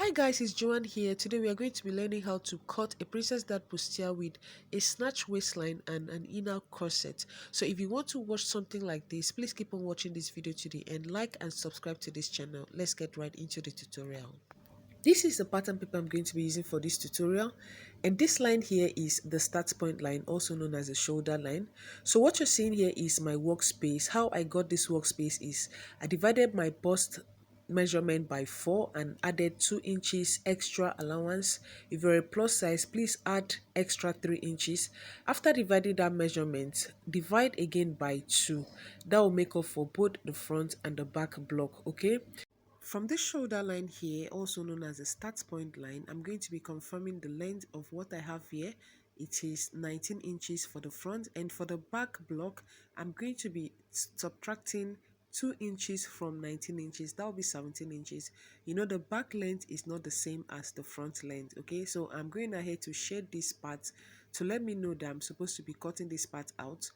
Hi guys, it's Joanne here. Today we are going to be learning how to cut a princess dart bustier with a snatch waistline and an inner corset. So if you want to watch something like this, please keep on watching this video to the end, like and subscribe to this channel. Let's get right into the tutorial. This is the pattern paper I'm going to be using for this tutorial, and this line here is the start point line, also known as the shoulder line. So what you're seeing here is my workspace. How I got this workspace is I divided my bust measurement by 4 and added 2 inches extra allowance. If you're a plus size, please add extra 3 inches. After dividing that measurement, divide again by 2. That will make up for both the front and the back block. Okay, from this shoulder line here, also known as the start point line, I'm going to be confirming the length of what I have here. It is 19 inches for the front, and for the back block, I'm going to be subtracting 2 inches from 19 inches. That will be 17 inches. You know, the back length is not the same as the front length. Okay, so I'm going ahead to shade this part to let me know that I'm supposed to be cutting this part out.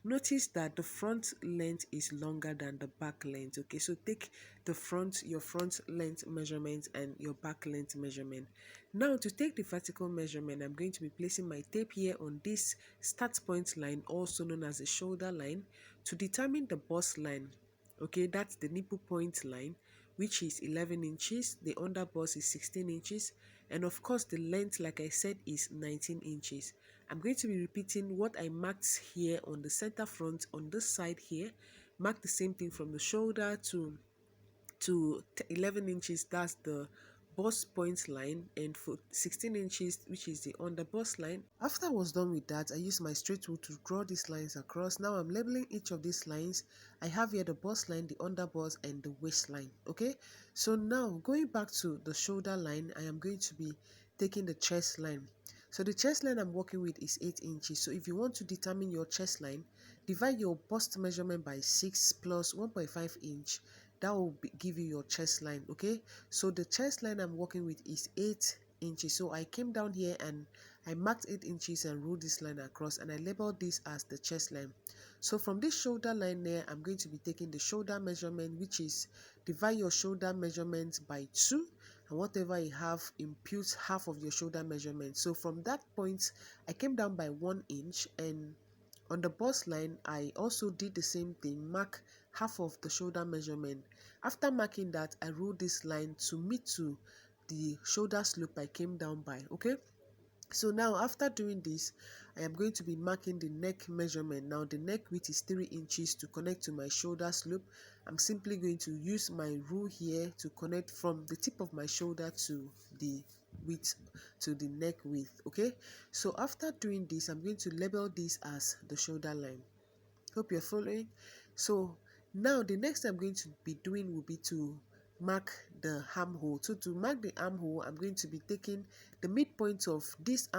Notice that the front length is longer than the back length. Okay, so take your front length measurement and your back length measurement. Now to take the vertical measurement, I'm going to be placing my tape here on this start point line, also known as the shoulder line, to determine the bust line. Okay, that's the nipple point line, which is 11 inches. The under bust is 16 inches, and of course the length, like I said, is 19 inches. I'm going to be repeating what I marked here on the center front on this side here. Mark the same thing from the shoulder to 11 inches, that's the bust point line, and for 16 inches, which is the under bust line. After I was done with that, I used my straight rule to draw these lines across. Now I'm labeling each of these lines. I have here the bust line, the under bust, and the waistline. Okay, so now going back to the shoulder line, I am going to be taking the chest line. So the chest line I'm working with is 8 inches. So if you want to determine your chest line, divide your bust measurement by 6 plus 1.5 inch. That will give you your chest line. Okay, so the chest line I'm working with is 8 inches. So I came down here and I marked 8 inches and ruled this line across, and I labeled this as the chest line. So from this shoulder line there, I'm going to be taking the shoulder measurement, which is divide your shoulder measurement by 2, and whatever you have, impute half of your shoulder measurement. So from that point, I came down by 1 inch, and on the bust line, I also did the same thing, mark half of the shoulder measurement. After marking that, I ruled this line to meet to the shoulder slope I came down by. Okay, so now after doing this, I am going to be marking the neck measurement. Now the neck width is 3 inches to connect to my shoulder slope. I'm simply going to use my rule here to connect from the tip of my shoulder to the width, to the neck width. Okay, so after doing this, I'm going to label this as the shoulder line. Hope you're following. So now the next I'm going to be doing will be to mark the armhole. So to mark the armhole, I'm going to be taking the midpoint of this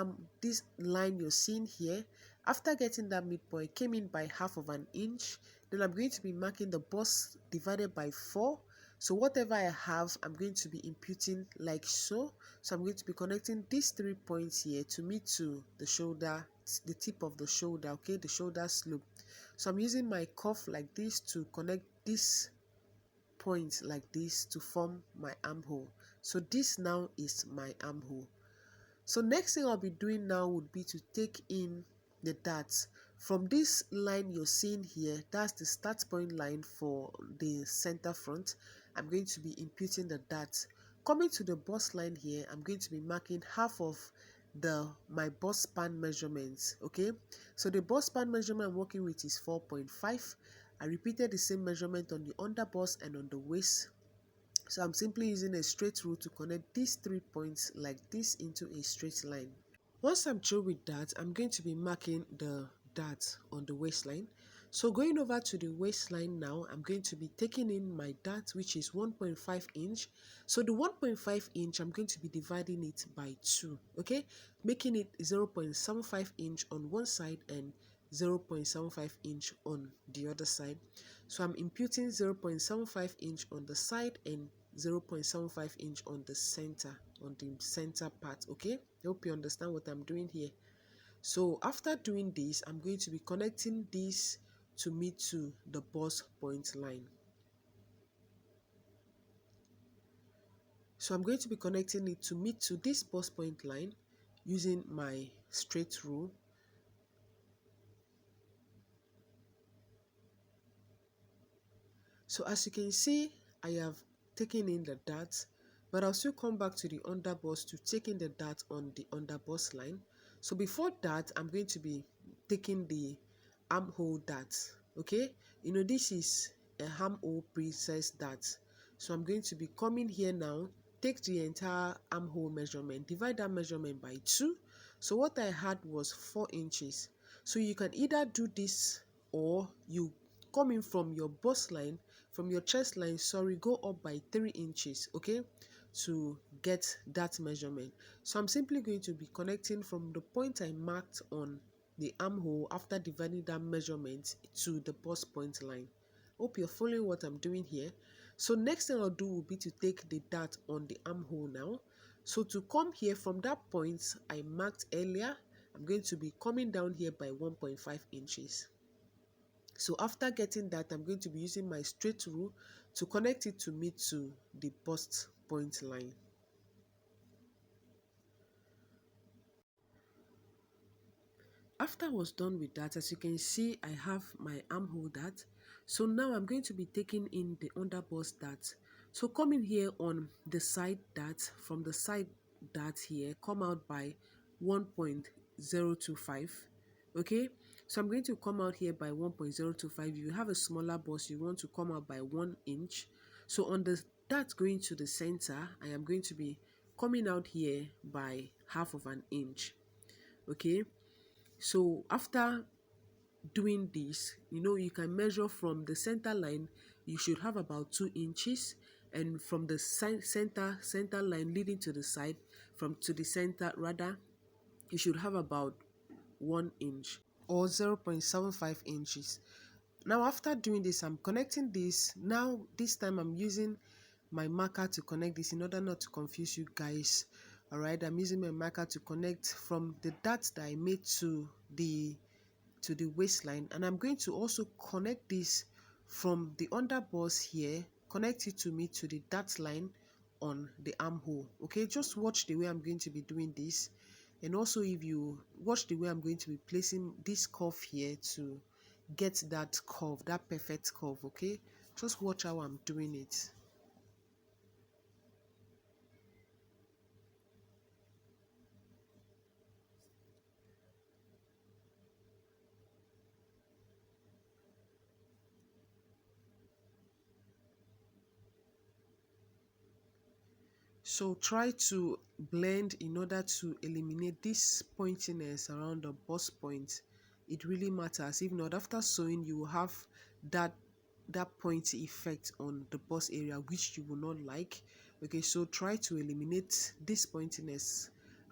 line you're seeing here. After getting that midpoint, came in by half of an inch. Then I'm going to be marking the bust divided by 4. So whatever I have, I'm going to be imputing like so. So I'm going to be connecting these 3 points here to meet to the shoulder, the tip of the shoulder. Okay, the shoulder slope. So I'm using my cuff like this to connect this point like this to form my armhole. So this now is my armhole. So next thing I'll be doing now would be to take in the darts. From this line you're seeing here, that's the start point line for the center front. I'm going to be imputing the darts. Coming to the bust line here, I'm going to be marking half of my bust span measurements. Okay, so the bust span measurement I'm working with is 4.5. I repeated the same measurement on the under bust and on the waist. So I'm simply using a straight rule to connect these 3 points like this into a straight line. Once I'm through with that, I'm going to be marking the dart on the waistline. So going over to the waistline now, I'm going to be taking in my dart, which is 1.5 inch. So the 1.5 inch, I'm going to be dividing it by 2, okay? Making it 0.75 inch on one side and 0.75 inch on the other side. So I'm imputing 0.75 inch on the side and 0.75 inch on the center part. Okay, I hope you understand what I'm doing here. So after doing this, I'm going to be connecting this to meet to the bust point line. So I'm going to be connecting it to meet to this bust point line using my straight rule. So as you can see, I have taken in the dart, but I'll still come back to the underbust to take in the dart on the underbust line. So before that, I'm going to be taking the armhole dart. Okay, you know, this is a armhole princess dart. So I'm going to be coming here now, take the entire armhole measurement, divide that measurement by 2. So what I had was 4 inches. So you can either do this, or you come in from your bust line, from your chest line, sorry, go up by 3 inches, okay, to get that measurement. So I'm simply going to be connecting from the point I marked on the armhole after dividing that measurement to the bust point line. Hope you're following what I'm doing here. So next thing I'll do will be to take the dart on the armhole now. So to come here from that point I marked earlier, I'm going to be coming down here by 1.5 inches. So after getting that, I'm going to be using my straight rule to connect it to meet to the bust point line. After I was done with that, as you can see, I have my armhole dart. So now I'm going to be taking in the underbust dart. So coming here on the side dart, from the side dart here, come out by 1.025. Okay, so I'm going to come out here by 1.025. If you have a smaller bust, you want to come out by 1 inch. So on the dart going to the center, I am going to be coming out here by half of an inch. Okay, so after doing this, you know, you can measure from the center line, you should have about 2 inches, and from the center line leading to the side, from to the center rather, you should have about 1 inch or 0.75 inches. Now after doing this, I'm connecting this. Now this time I'm using my marker to connect this in order not to confuse you guys. All right, I'm using my marker to connect from the dart that I made to the waistline, and I'm going to also connect this from the underbust here, connect it to me to the dart line on the armhole. Okay, just watch the way I'm going to be doing this, and also if you watch the way I'm going to be placing this curve here to get that curve, that perfect curve. Okay, just watch how I'm doing it. So try to blend in order to eliminate this pointiness around the bust point. It really matters. If not, after sewing, you will have that pointy effect on the bust area, which you will not like. Okay, so try to eliminate this pointiness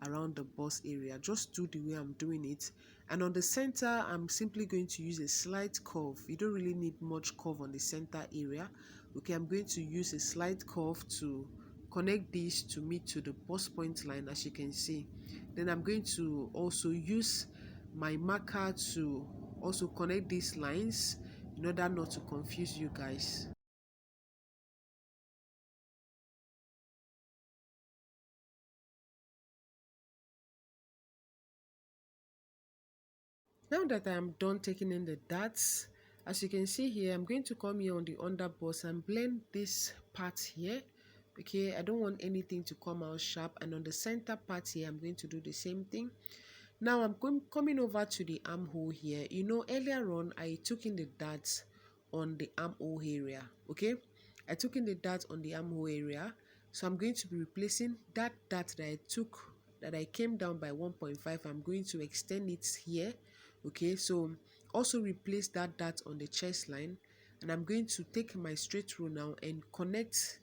around the bust area. Just do the way I'm doing it. And on the center, I'm simply going to use a slight curve. You don't really need much curve on the center area. Okay, I'm going to use a slight curve to connect this to meet to the bust point line, as you can see. Then I'm going to also use my marker to also connect these lines in order not to confuse you guys. Now that I am done taking in the darts, as you can see here, I'm going to come here on the underbust and blend this part here. Okay, I don't want anything to come out sharp, and on the center part here, I'm going to do the same thing. Now I'm coming over to the armhole here. You know, earlier on I took in the darts on the armhole area. Okay, I took in the dart on the armhole area, so I'm going to be replacing that dart that I took, that I came down by 1.5. I'm going to extend it here. Okay, so also replace that dart on the chest line, and I'm going to take my straight rule now and connect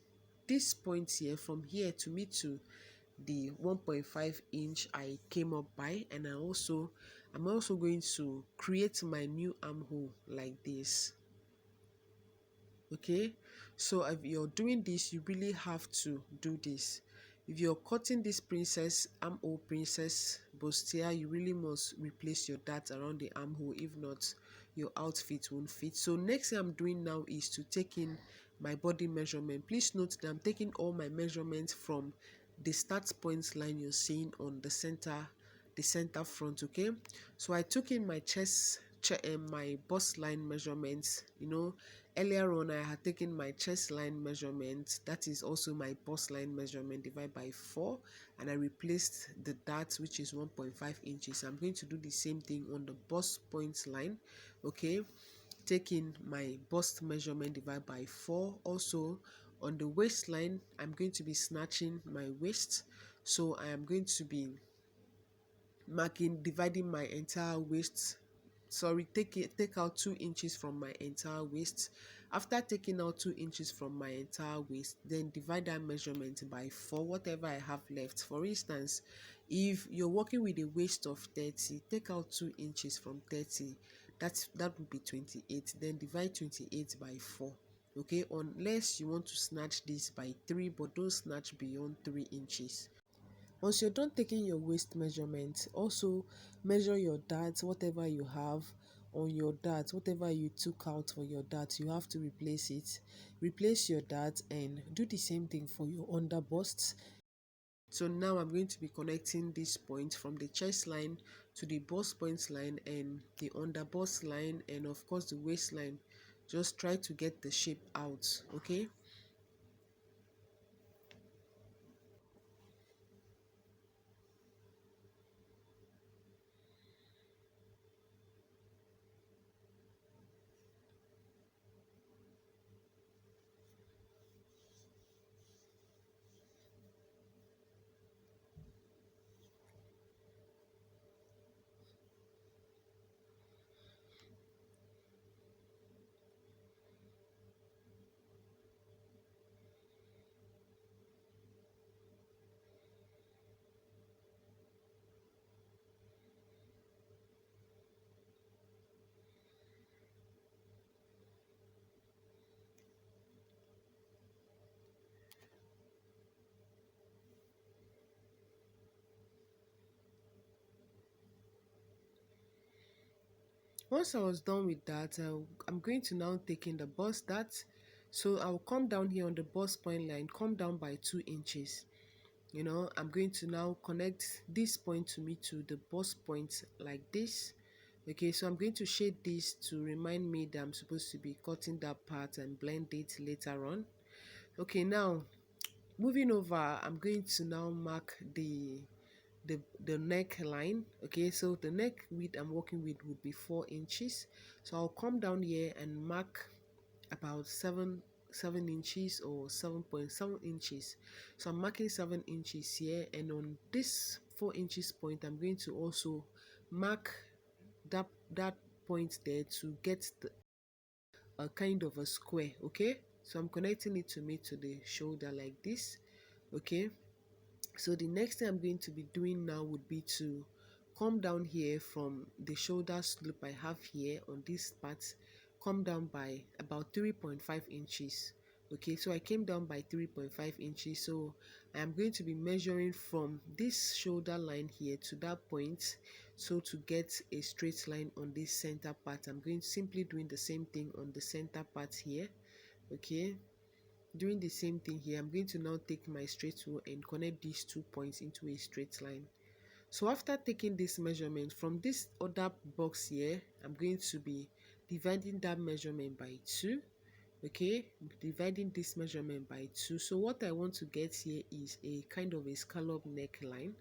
this point here from here to me to the 1.5 inch I came up by, and I'm also going to create my new armhole like this. Okay, so if you're doing this, you really have to do this. If you're cutting this princess armhole, princess bustier, you really must replace your dart around the armhole. If not, your outfit won't fit. So next thing I'm doing now is to take in my body measurement. Please note that I'm taking all my measurements from the start point line you're seeing on the center front. Okay, so I took in my my bust line measurements. Earlier on I had taken my chest line measurement, that is also my bust line measurement, divided by 4, and I replaced the dart, which is 1.5 inches. I'm going to do the same thing on the bust point line. Okay, taking my bust measurement divided by 4. Also on the waistline, I'm going to be snatching my waist, so I am going to be dividing my entire waist. Sorry, take out 2 inches from my entire waist. After taking out 2 inches from my entire waist, then divide that measurement by 4, whatever I have left. For instance, if you're working with a waist of 30, take out 2 inches from 30, that would be 28. Then divide 28 by 4. Okay, unless you want to snatch this by 3, but don't snatch beyond 3 inches. Once you're done taking your waist measurement, also measure your darts, whatever you have on your dart, whatever you took out for your dart, you have to replace it. Replace your dart and do the same thing for your under busts. So now I'm going to be connecting this point from the chest line to the bust point line and the under bust line, and of course the waistline. Just try to get the shape out, okay? Once I was done with that, I'm going to now take in the bust dart. So I'll come down here on the bust point line, come down by 2 inches. I'm going to now connect this point to me to the bust point like this. Okay, so I'm going to shade this to remind me that I'm supposed to be cutting that part and blend it later on. Okay, now moving over, I'm going to now mark the neckline. Okay, so the neck width I'm working with would be 4 inches. So I'll come down here and mark about 7 inches or 7.7 inches. So I'm marking 7 inches here, and on this 4 inches point I'm going to also mark that point there to get a kind of a square. Okay, so I'm connecting it to me to the shoulder like this. Okay, so the next thing I'm going to be doing now would be to come down here from the shoulder slope I have here on this part, come down by about 3.5 inches. Okay, so I came down by 3.5 inches. So I am going to be measuring from this shoulder line here to that point. So to get a straight line on this center part, I'm going to simply doing the same thing on the center part here. Okay, doing the same thing here, I'm going to now take my straight rule and connect these 2 points into a straight line. So after taking this measurement from this other box here, I'm going to be dividing that measurement by 2. Okay, dividing this measurement by 2. So what I want to get here is a kind of a scallop neckline.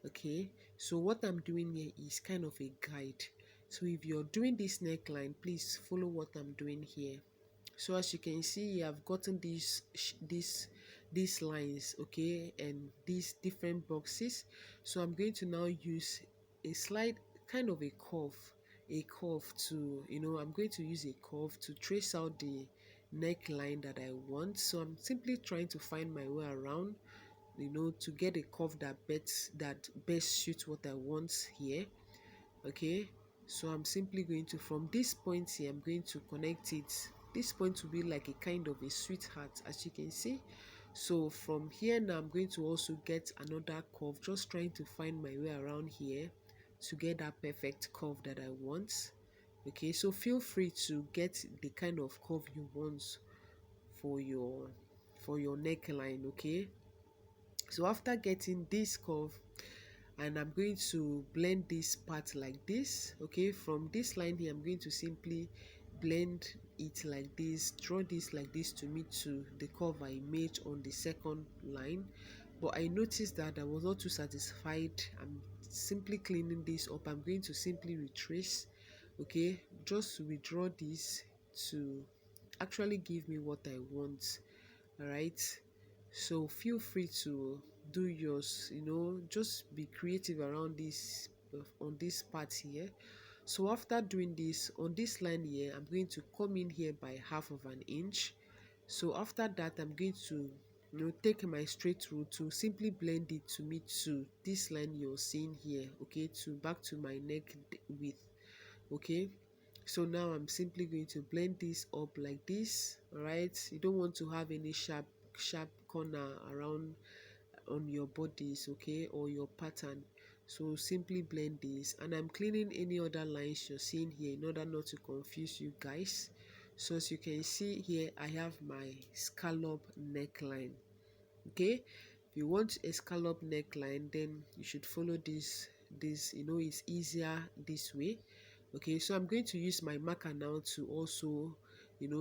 Okay, so what I'm doing here is kind of a guide. So if you're doing this neckline, please follow what I'm doing here. So as you can see, I've gotten these lines, okay, and these different boxes. So I'm going to now use a slight kind of a curve to, I'm going to use a curve to trace out the neckline that I want. So I'm simply trying to find my way around, to get a curve that best suits what I want here. Okay, so I'm simply going to, from this point here, I'm going to connect it. This point will be like a kind of a sweetheart, as you can see. So from here now, I'm going to also get another curve, just trying to find my way around here to get that perfect curve that I want. Okay, so feel free to get the kind of curve you want for your neckline. Okay, so after getting this curve, and I'm going to blend this part like this. Okay, from this line here, I'm going to simply blend it like this, draw this like this to meet to the curve I made on the second line. But I noticed that I was not too satisfied. I'm simply cleaning this up. I'm going to simply retrace. Okay, just withdraw this to actually give me what I want. All right, so feel free to do yours, just be creative around this on this part here. So after doing this on this line here, I'm going to come in here by 1/2 inch. So after that, I'm going to take my straight rule to simply blend it to meet to this line you're seeing here. Okay, to back to my neck width. Okay, so now I'm simply going to blend this up like this. All right, you don't want to have any sharp corner around on your bodies, okay, or your pattern. So simply blend this, and I'm cleaning any other lines you're seeing here in order not to confuse you guys. So as you can see here, I have my scallop neckline. Okay, if you want a scallop neckline, then you should follow this, it's easier this way. Okay, so I'm going to use my marker now to also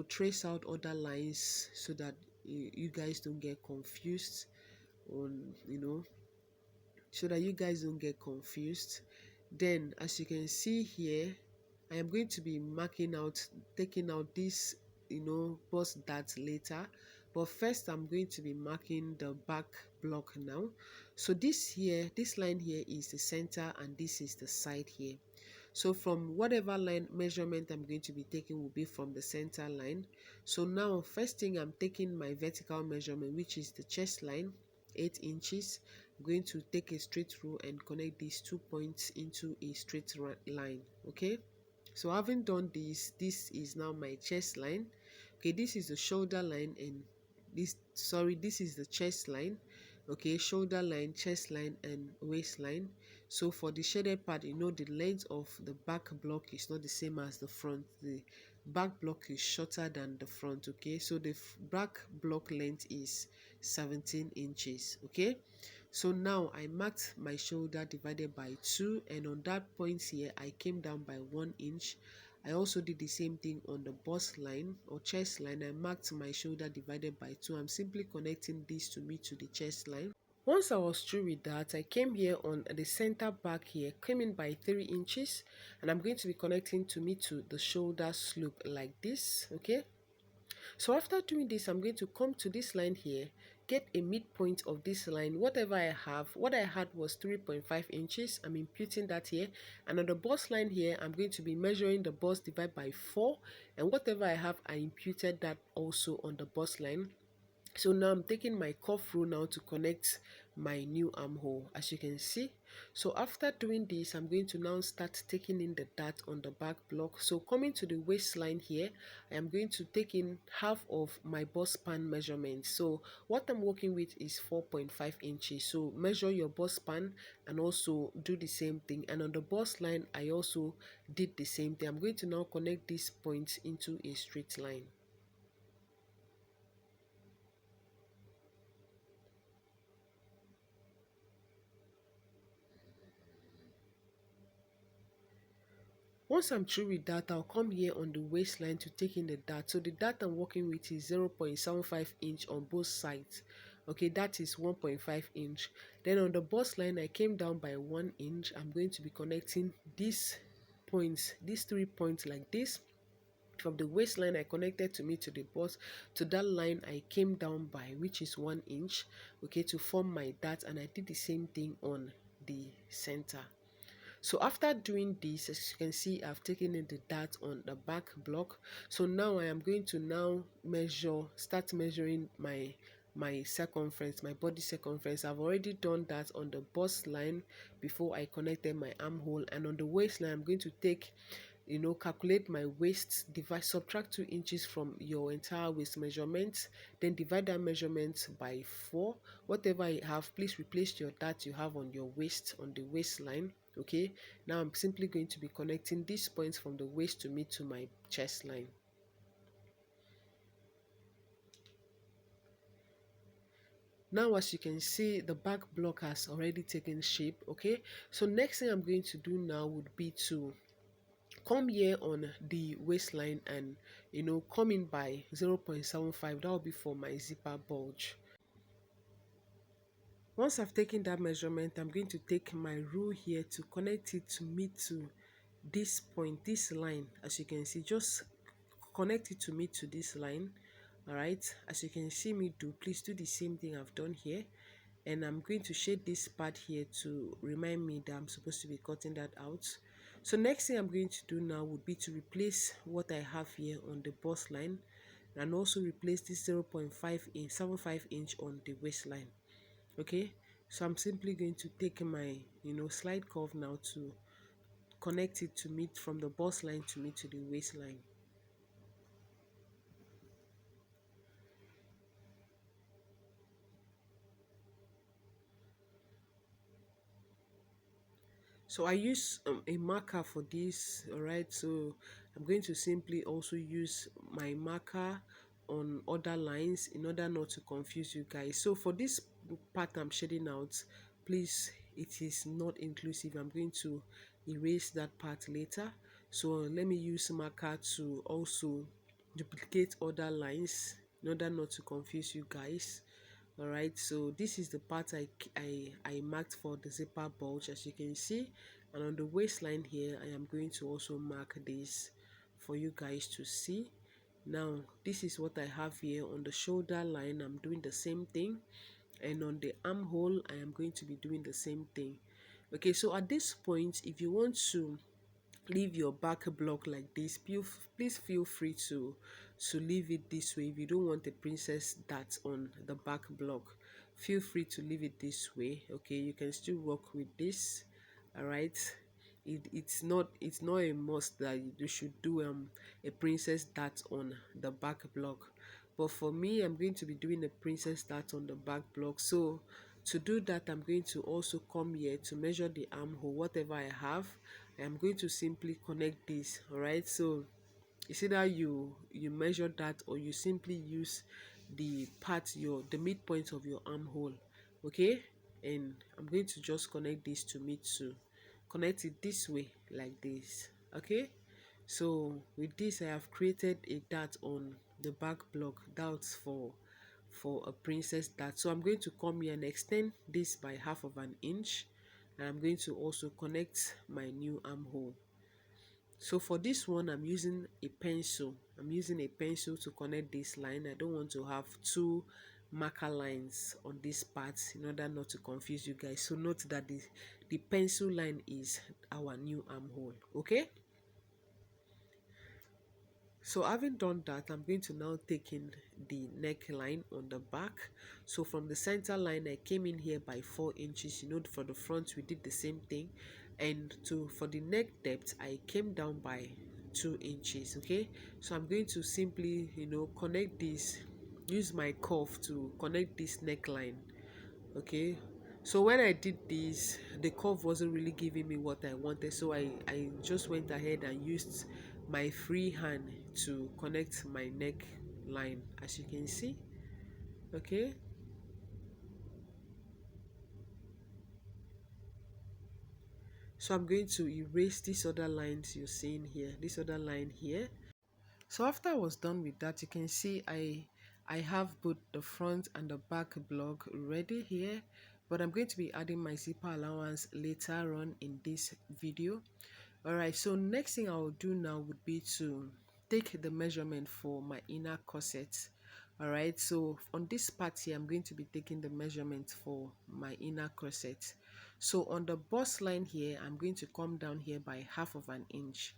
trace out other lines so that you guys don't get confused on so that you guys don't get confused. Then as you can see here, I am going to be marking out, taking out this bust dart later, but first I'm going to be marking the back block now. So this line here is the center, and this is the side here. So from whatever line measurement I'm going to be taking will be from the center line. So now first thing, I'm taking my vertical measurement, which is the chest line, 8 inches. I'm going to take a straight rule and connect these 2 points into a straight line. Okay, so having done this is now my chest line. Okay, this is the shoulder line, and this is the chest line. Okay, shoulder line, chest line, and waistline. So for the shaded part, the length of the back block is not the same as the front. The back block is shorter than the front. Okay, so the back block length is 17 inches. Okay, so now I marked my shoulder divided by 2, and on that point here I came down by 1 inch. I also did the same thing on the bust line or chest line. I marked my shoulder divided by 2. I'm simply connecting this to me to the chest line. Once I was through with that, I came here on the center back here, came in by 3 inches, and I'm going to be connecting to me to the shoulder slope like this. Okay, so after doing this, I'm going to come to this line here, get a midpoint of this line. Whatever I have, what I had was 3.5 inches. I'm imputing that here, and on the bust line here, I'm going to be measuring the bust divided by 4, and whatever I have, I imputed that also on the bust line. So now I'm taking my cuff rule now to connect my new armhole, as you can see. So after doing this, I'm going to now start taking in the dart on the back block. So coming to the waistline here, I am going to take in half of my bust span measurement. So what I'm working with is 4.5 inches. So measure your bust span and also do the same thing. And on the bust line, I also did the same thing. I'm going to now connect these points into a straight line. Once I'm through with that, I'll come here on the waistline to take in the dart. So the dart I'm working with is 0.75 inch on both sides. Okay, that is 1.5 inch. Then on the bust line, I came down by 1 inch. I'm going to be connecting these points, these 3 points like this. From the waistline, I connected to me to the bust. To that line, I came down by, which is 1 inch, okay, to form my dart, and I did the same thing on the center. So after doing this, as you can see, I've taken in the dart on the back block. So now I am going to now start measuring my circumference, my body circumference. I've already done that on the bust line before I connected my armhole, and on the waistline, I'm going to take, calculate my waist, subtract 2 inches from your entire waist measurement, then divide that measurement by 4. Whatever you have, please replace your dart you have on your waist, on the waistline. Okay, now I'm simply going to be connecting these points from the waist to me to my chest line. Now, as you can see, the back block has already taken shape. Okay, so next thing I'm going to do now would be to come here on the waistline and come in by 0.75. That will be for my zipper bulge. Once I've taken that measurement, I'm going to take my rule here to connect it to meet to this point, this line. As you can see, just connect it to meet to this line. All right, as you can see me do, please do the same thing I've done here. And I'm going to shade this part here to remind me that I'm supposed to be cutting that out. So next thing I'm going to do now would be to replace what I have here on the bust line, and also replace this 0.75 inch on the waistline. Okay, so I'm simply going to take my slide curve now to connect it to meet from the bust line to meet to the waistline. So I use a marker for this. All right, so I'm going to simply also use my marker on other lines in order not to confuse you guys. So for this part I'm shading out, please, it is not inclusive. I'm going to erase that part later. So let me use marker to also duplicate other lines in order not to confuse you guys. All right, so this is the part I marked for the zipper bulge, as you can see. And on the waistline here, I am going to also mark this for you guys to see. Now this is what I have here. On the shoulder line, I'm doing the same thing, and on the armhole I am going to be doing the same thing. Okay, so at this point, if you want to leave your back block like this, please feel free to leave it this way. If you don't want a princess dart on the back block, feel free to leave it this way. Okay, you can still work with this. All right, it's not a must that you should do a princess dart on the back block, but for me, I'm going to be doing a princess dart on the back block. So to do that, I'm going to also come here to measure the armhole. Whatever I have, I am going to simply connect this. All right, so it's either you measure that, or you simply use the midpoint of your armhole. Okay, and I'm going to just connect this to meet to connect it this way, like this. Okay, so with this I have created a dart on the back block. That's for a princess dart. So I'm going to come here and extend this by 1/2 inch, and I'm going to also connect my new armhole. So for this one, I'm using a pencil. I'm using a pencil to connect this line. I don't want to have two marker lines on this part in order not to confuse you guys. So note that the pencil line is our new armhole. Okay, so having done that, I'm going to now take in the neckline on the back. So from the center line, I came in here by 4 inches. For the front we did the same thing, and for the neck depth I came down by 2 inches. Okay, so I'm going to simply connect this, use my curve to connect this neckline. Okay, so when I did this, the curve wasn't really giving me what I wanted, so I just went ahead and used my free hand to connect my neck line, as you can see. Okay, so I'm going to erase these other lines you're seeing here, this other line here. So after I was done with that, you can see I have both the front and the back block ready here, but I'm going to be adding my zipper allowance later on in this video. All right, so next thing I will do now would be to take the measurement for my inner corset. All right, so on this part here, I'm going to be taking the measurement for my inner corset. So on the bust line here, I'm going to come down here by 1/2 inch.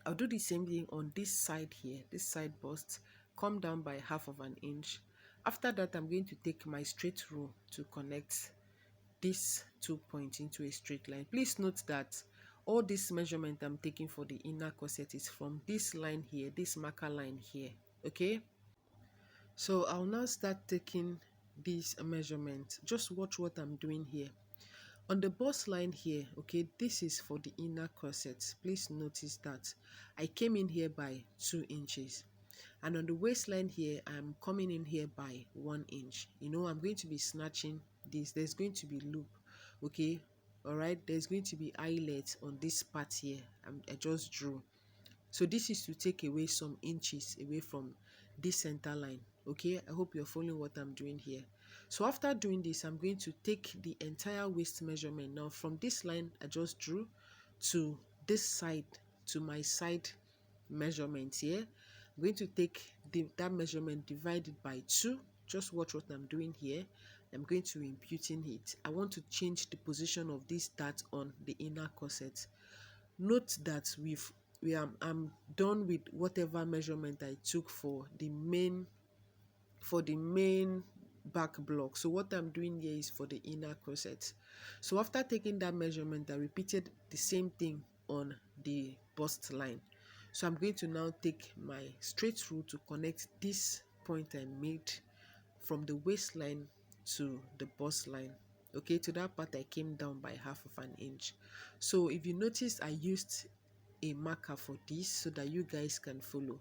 I'll do the same thing on this side here, this side bust, come down by 1/2 inch. After that, I'm going to take my straight rule to connect this 2 points into a straight line. Please note that all this measurement I'm taking for the inner corset is from this line here, this marker line here. Okay, so I'll now start taking this measurement. Just watch what I'm doing here. On the bust line here, okay, this is for the inner corset. Please notice that I came in here by 2 inches. And on the waistline here, I'm coming in here by 1 inch. I'm going to be snatching this. There's going to be loop, okay? All right, there's going to be eyelet on this part here. I just drew. So this is to take away some inches away from this center line. Okay, I hope you're following what I'm doing here. So after doing this, I'm going to take the entire waist measurement now from this line I just drew to this side, to my side measurement here. I'm going to take that measurement divided by 2. Just watch what I'm doing here. I'm going to imputing it. I want to change the position of this dart on the inner corset. Note that I'm done with whatever measurement I took for the main back block. So what I'm doing here is for the inner corset. So after taking that measurement, I repeated the same thing on the bust line. So I'm going to now take my straight rule to connect this point I made from the waistline to the bust line. Okay, to that part I came down by 1/2 inch. So if you notice, I used a marker for this so that you guys can follow.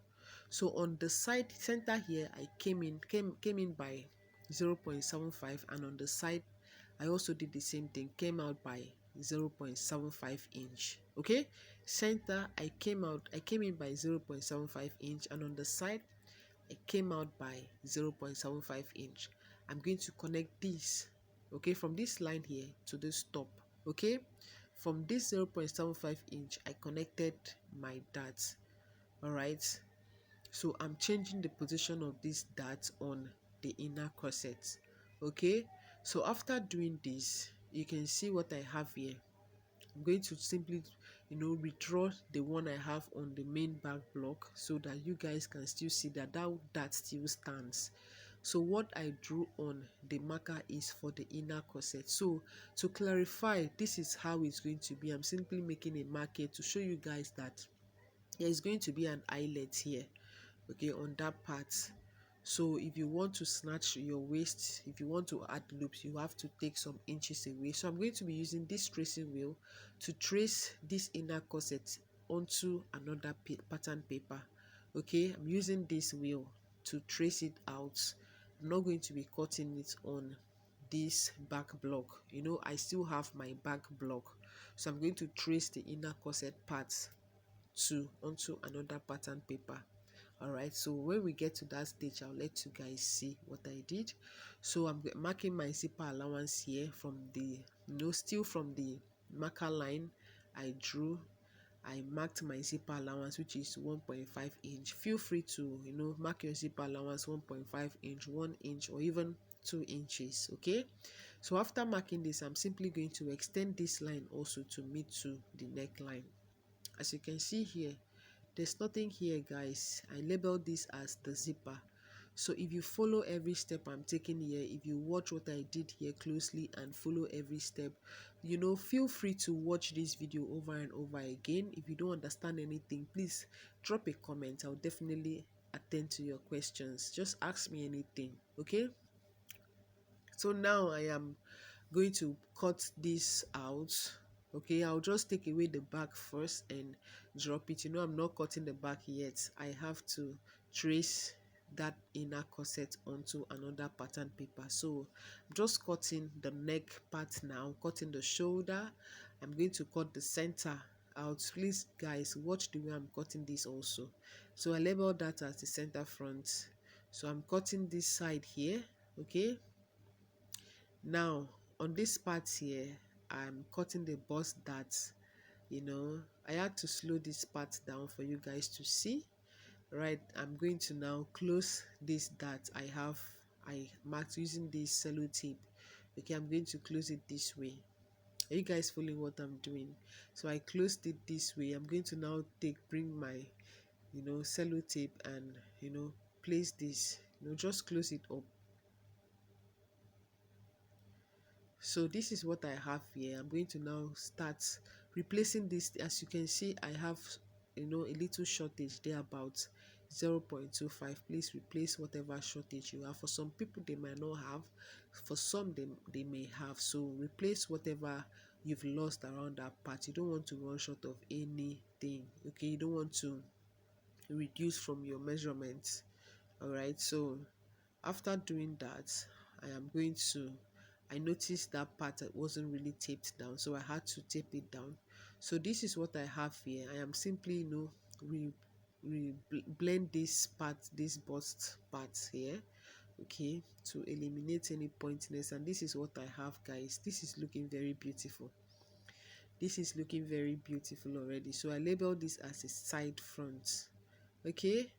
So on the side center here, I came in by 0.75, and on the side I also did the same thing, came out by 0.75 inch. Okay, center I came in by 0.75 inch, and on the side I came out by 0.75 inch. I'm going to connect this, okay, from this line here to this top. Okay, from this 0.75 inch I connected my dart. All right, so I'm changing the position of this dart on the inner corset. Okay, so after doing this, you can see what I have here. I'm going to simply withdraw the one I have on the main back block so that you guys can still see that that still stands. So what I drew on the marker is for the inner corset. So to clarify, this is how it's going to be. I'm simply making a marker to show you guys that there is going to be an eyelet here, okay, on that part. So if you want to snatch your waist, if you want to add loops, you have to take some inches away. So I'm going to be using this tracing wheel to trace this inner corset onto another pattern paper. Okay, I'm using this wheel to trace it out. I'm not going to be cutting it on this back block. I still have my back block, so I'm going to trace the inner corset parts onto another pattern paper. All right, so when we get to that stage, I'll let you guys see what I did. So I'm marking my zipper allowance here from the still from the marker line I drew. I marked my zipper allowance, which is 1.5 inch. Feel free to mark your zipper allowance 1.5 inch, 1 inch, or even 2 inches. Okay, so after marking this, I'm simply going to extend this line also to meet to the neckline. As you can see here, there's nothing here, guys. I labeled this as the zipper. So if you follow every step I'm taking here, if you watch what I did here closely and follow every step, feel free to watch this video over and over again. If you don't understand anything, please drop a comment. I'll definitely attend to your questions. Just ask me anything, okay? So now I am going to cut this out. Okay, I'll just take away the back first and drop it. I'm not cutting the back yet. I have to trace that inner corset onto another pattern paper. So I'm just cutting the neck part now, cutting the shoulder. I'm going to cut the center out. Please guys, watch the way I'm cutting this also. So I label that as the center front. So I'm cutting this side here. Okay, now on this part here, I'm cutting the bust dart. I had to slow this part down for you guys to see. Right, I'm going to now close this dart I marked using this cello tape. Okay, I'm going to close it this way. Are you guys following what I'm doing? So I closed it this way. I'm going to now bring my cello tape and place this, just close it up. So this is what I have here. I'm going to now start replacing this. As you can see, I have a little shortage there, about 0.25. Please replace whatever shortage you have. For some people they might not have, for some they may have. So replace whatever you've lost around that part. You don't want to run short of anything. Okay, you don't want to reduce from your measurements. All right, so after doing that, I noticed that part that wasn't really taped down, so I had to tape it down. So this is what I have here. I am simply, blend this part, this bust part here, okay, to eliminate any pointiness. And this is what I have, guys. This is looking very beautiful. This is looking very beautiful already. So I label this as a side front, okay.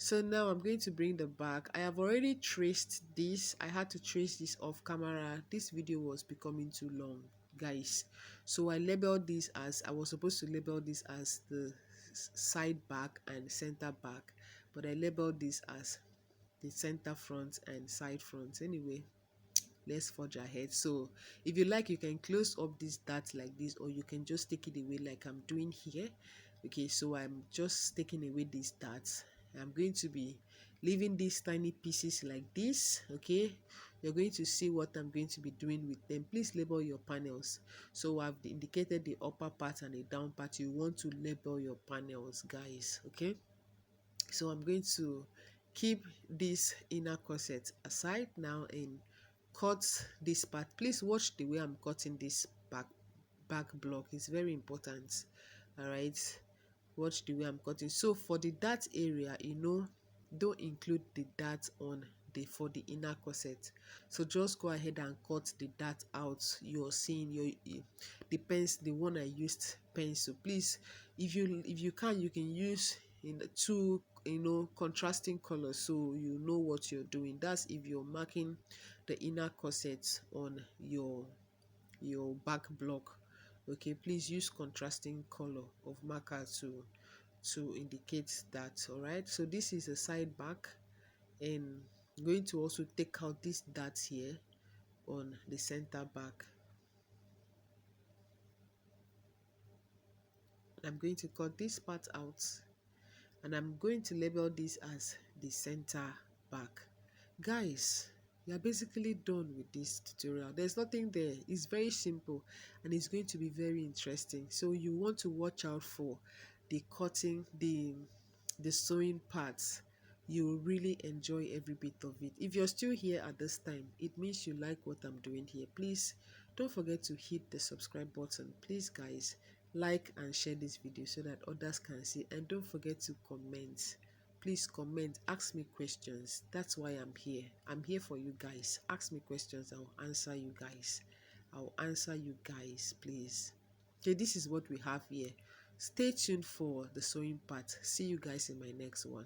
So now I'm going to bring the back. I have already traced this. I had to trace this off camera. This video was becoming too long, guys. So I labeled this as, I was supposed to label this as the side back and center back, but I labeled this as the center front and side front. Anyway, let's forge ahead. So if you like, you can close up this dart like this, or you can just take it away like I'm doing here. Okay, so I'm just taking away these darts. I'm going to be leaving these tiny pieces like this. Okay, you're going to see what I'm going to be doing with them. Please label your panels. So I've indicated the upper part and the down part. You want to label your panels, guys. Okay, so I'm going to keep this inner corset aside now and cut this part. Please watch the way I'm cutting this back block. It's very important. All right, watch the way I'm cutting. So for the dart area, don't include the dart on for the inner corset. So just go ahead and cut the dart out. You're seeing the pens, the one I used pencil. Please, if you can, you can use in two contrasting colors, so you know what you're doing. That's if you're marking the inner corset on your back block. Okay, please use contrasting color of marker to indicate that. All right, so this is a side back, and I'm going to also take out this dart here on the center back. I'm going to cut this part out, and I'm going to label this as the center back. Guys, you're basically done with this tutorial. There's nothing there. It's very simple, and it's going to be very interesting. So you want to watch out for the cutting, the sewing parts. You will really enjoy every bit of it. If you're still here at this time, it means you like what I'm doing here. Please don't forget to hit the subscribe button. Please, guys, like and share this video so that others can see, and don't forget to comment. Please comment, ask me questions. That's why I'm here. I'm here for you guys. Ask me questions, I'll answer you guys. I'll answer you guys, please. Okay, this is what we have here. Stay tuned for the sewing part. See you guys in my next one.